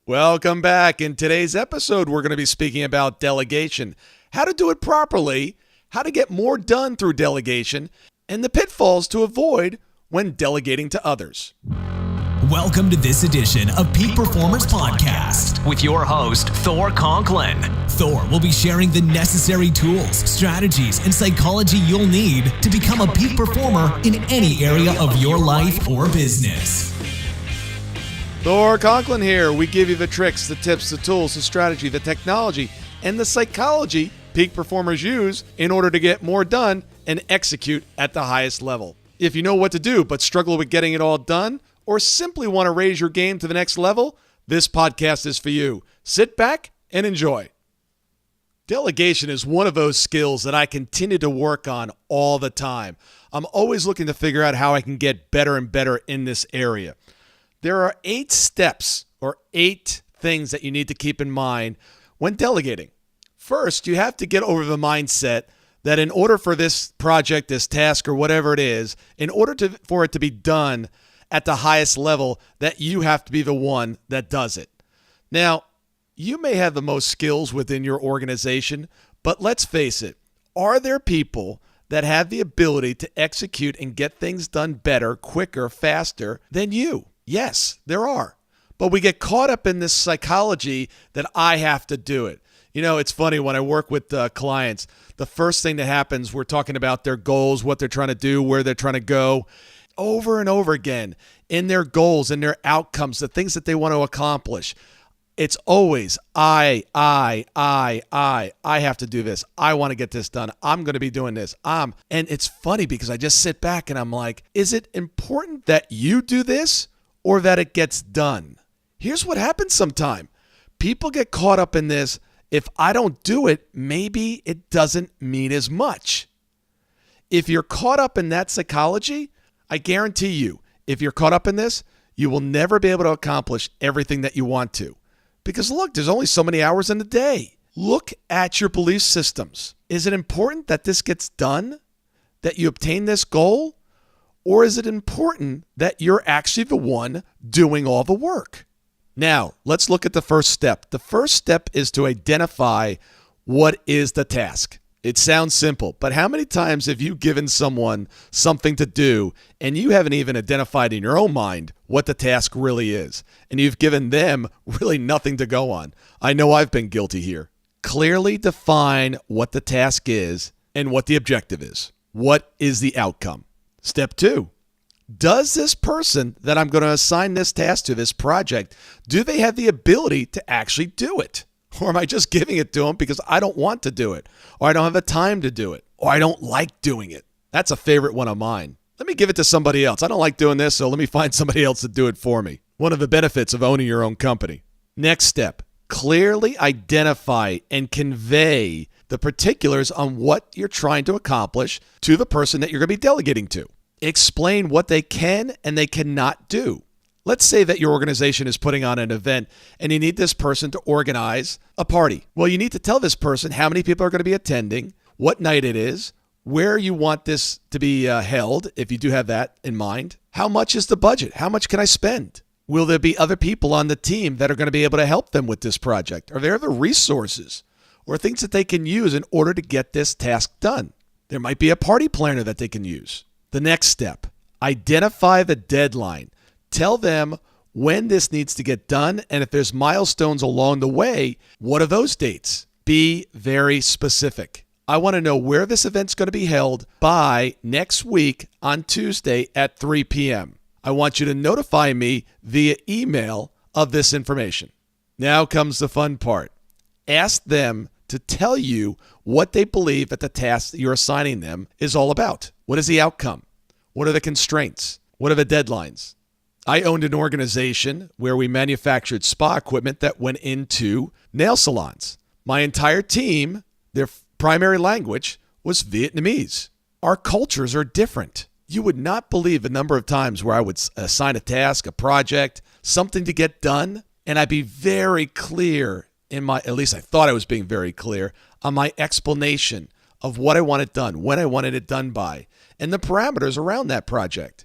Welcome back. In today's episode, we're going to be speaking about delegation, how to do it properly, how to get more done through delegation, and the pitfalls to avoid when delegating to others. Welcome to this edition of Peak Performers Podcast with your host, Thor Conklin. Thor will be sharing the necessary tools, strategies, and psychology you'll need to become a peak performer in any area of your life or business. Thor Conklin here. We give you the tricks, the tips, the tools, the strategy, the technology, and the psychology peak performers use in order to get more done and execute at the highest level. If you know what to do but struggle with getting it all done, or simply want to raise your game to the next level, this podcast is for you. Sit back and enjoy. Delegation is one of those skills that I continue to work on all the time. I'm always looking to figure out how I can get better and better in this area. There are 8 steps or 8 things that you need to keep in mind when delegating. First, you have to get over the mindset that in order for this project, this task, or whatever it is, in order for it to be done at the highest level, that you have to be the one that does it. Now, you may have the most skills within your organization, but let's face it, are there people that have the ability to execute and get things done better, quicker, faster than you? Yes, there are. But we get caught up in this psychology that I have to do it. You know, it's funny when I work with clients, the first thing that happens, we're talking about their goals, what they're trying to do, where they're trying to go. Over and over again in their goals and their outcomes, the things that they want to accomplish. It's always I have to do this. I want to get this done. I'm going to be doing this. And it's funny because I just sit back and I'm like, is it important that you do this or that it gets done? Here's what happens sometimes. People get caught up in this. If I don't do it, maybe it doesn't mean as much. If you're caught up in that psychology, I guarantee you, if you're caught up in this, you will never be able to accomplish everything that you want to. Because look, there's only so many hours in the day. Look at your belief systems. Is it important that this gets done? That you obtain this goal? Or is it important that you're actually the one doing all the work? Now, let's look at the first step. The first step is to identify what is the task. It sounds simple, but how many times have you given someone something to do and you haven't even identified in your own mind what the task really is, and you've given them really nothing to go on? I know I've been guilty here. Clearly define what the task is and what the objective is. What is the outcome? Step 2, does this person that I'm going to assign this task to, this project, do they have the ability to actually do it? Or am I just giving it to them because I don't want to do it, or I don't have the time to do it, or I don't like doing it? That's a favorite one of mine. Let me give it to somebody else. I don't like doing this, so let me find somebody else to do it for me. One of the benefits of owning your own company. Next step, clearly identify and convey the particulars on what you're trying to accomplish to the person that you're going to be delegating to. Explain what they can and they cannot do. Let's say that your organization is putting on an event and you need this person to organize a party. Well, you need to tell this person how many people are going to be attending, what night it is, where you want this to be held, if you do have that in mind. How much is the budget? How much can I spend? Will there be other people on the team that are going to be able to help them with this project? Are there other resources or things that they can use in order to get this task done? There might be a party planner that they can use. The next step, identify the deadline. Tell them when this needs to get done, and if there's milestones along the way, what are those dates? Be very specific. I want to know where this event's going to be held by next week on Tuesday at 3 p.m. I want you to notify me via email of this information. Now comes the fun part. Ask them to tell you what they believe that the task that you're assigning them is all about. What is the outcome? What are the constraints? What are the deadlines? I owned an organization where we manufactured spa equipment that went into nail salons. My entire team, their primary language was Vietnamese. Our cultures are different. You would not believe the number of times where I would assign a task, a project, something to get done, and I'd be very clear at least I thought I was being very clear on my explanation of what I wanted done, when I wanted it done by, and the parameters around that project.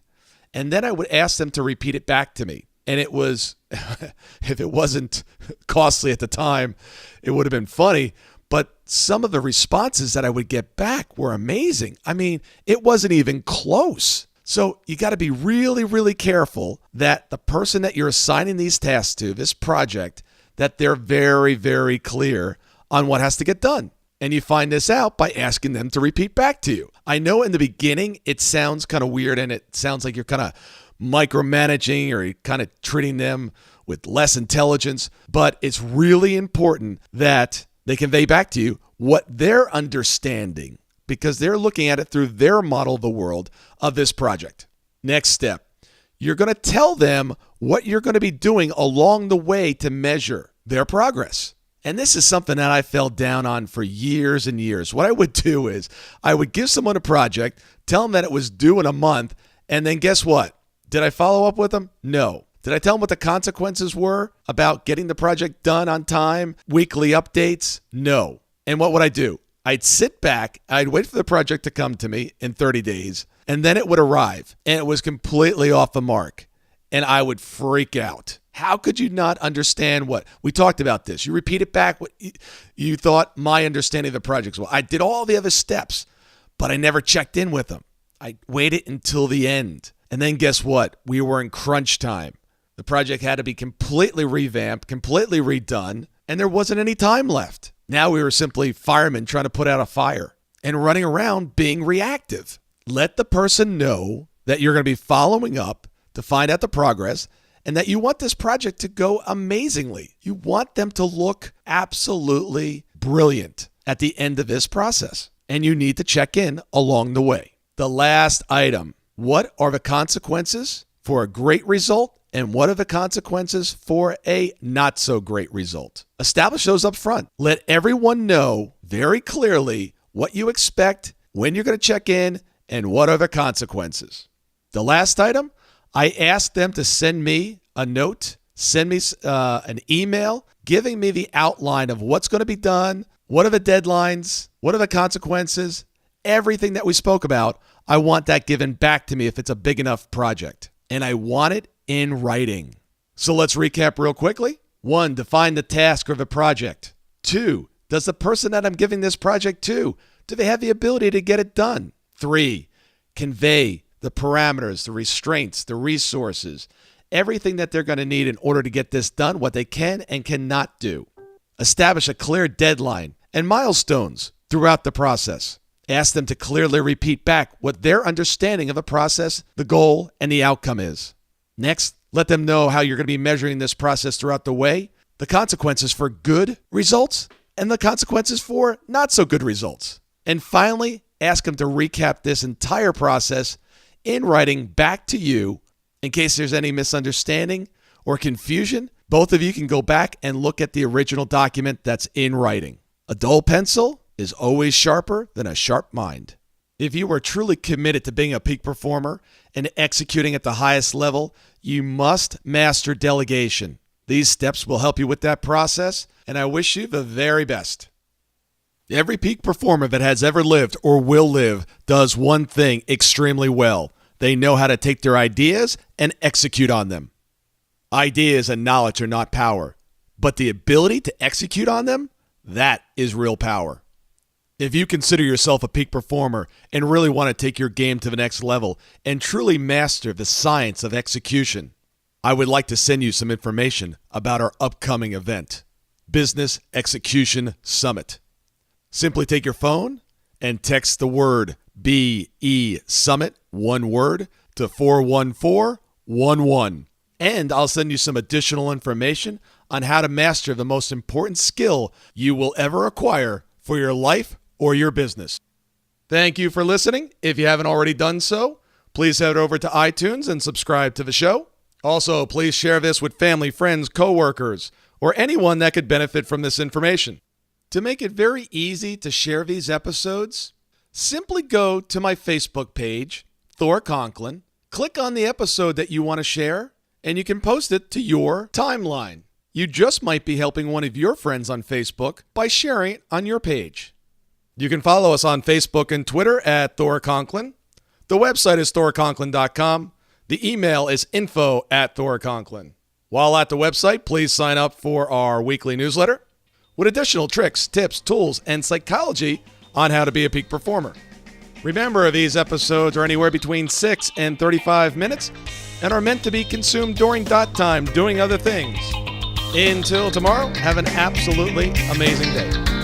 And then I would ask them to repeat it back to me. And it was, if it wasn't costly at the time, it would have been funny. But some of the responses that I would get back were amazing. I mean, it wasn't even close. So you got to be really, really careful that the person that you're assigning these tasks to, this project, that they're very, very clear on what has to get done. And you find this out by asking them to repeat back to you. I know in the beginning it sounds kind of weird and it sounds like you're kind of micromanaging or you're kind of treating them with less intelligence, but it's really important that they convey back to you what they're understanding because they're looking at it through their model of the world of this project. Next step, you're going to tell them what you're going to be doing along the way to measure their progress. And this is something that I fell down on for years and years. What I would do is I would give someone a project, tell them that it was due in a month, and then guess what? Did I follow up with them? No. Did I tell them what the consequences were about getting the project done on time, weekly updates? No. And what would I do? I'd sit back, I'd wait for the project to come to me in 30 days, and then it would arrive, and it was completely off the mark, and I would freak out. How could you not understand what? We talked about this. You repeat it back what you thought my understanding of the project was. Well, I did all the other steps, but I never checked in with them. I waited until the end. And then guess what? We were in crunch time. The project had to be completely revamped, completely redone, and there wasn't any time left. Now we were simply firemen trying to put out a fire and running around being reactive. Let the person know that you're going to be following up to find out the progress and that you want this project to go amazingly. You want them to look absolutely brilliant at the end of this process. And you need to check in along the way. The last item, what are the consequences for a great result and what are the consequences for a not so great result? Establish those up front. Let everyone know very clearly what you expect, when you're going to check in, and what are the consequences. The last item, I asked them to send me a note, send me an email, giving me the outline of what's going to be done, what are the deadlines, what are the consequences, everything that we spoke about. I want that given back to me if it's a big enough project. And I want it in writing. So let's recap real quickly. 1, define the task or the project. 2, does the person that I'm giving this project to, do they have the ability to get it done? 3, convey the parameters, the restraints, the resources, everything that they're going to need in order to get this done, what they can and cannot do. Establish a clear deadline and milestones throughout the process. Ask them to clearly repeat back what their understanding of the process, the goal, and the outcome is. Next, let them know how you're going to be measuring this process throughout the way, the consequences for good results, and the consequences for not so good results. And finally, ask them to recap this entire process in writing back to you in case there's any misunderstanding or confusion. Both of you can go back and look at the original document that's in writing. A dull pencil is always sharper than a sharp mind. If you are truly committed to being a peak performer and executing at the highest level, you must master delegation. These steps will help you with that process, and I wish you the very best. Every peak performer that has ever lived or will live does one thing extremely well. They know how to take their ideas and execute on them. Ideas and knowledge are not power, but the ability to execute on them, that is real power. If you consider yourself a peak performer and really want to take your game to the next level and truly master the science of execution, I would like to send you some information about our upcoming event, Business Execution Summit. Simply take your phone and text the word BESUMMIT, one word, to 41411. And I'll send you some additional information on how to master the most important skill you will ever acquire for your life or your business. Thank you for listening. If you haven't already done so, please head over to iTunes and subscribe to the show. Also, please share this with family, friends, coworkers, or anyone that could benefit from this information. To make it very easy to share these episodes, simply go to my Facebook page, Thor Conklin, click on the episode that you want to share, and you can post it to your timeline. You just might be helping one of your friends on Facebook by sharing it on your page. You can follow us on Facebook and Twitter at Thor Conklin. The website is thorconklin.com. The email is info@thorconklin. While at the website, please sign up for our weekly newsletter with additional tricks, tips, tools, and psychology on how to be a peak performer. Remember, these episodes are anywhere between 6 and 35 minutes and are meant to be consumed during dot time doing other things. Until tomorrow, have an absolutely amazing day.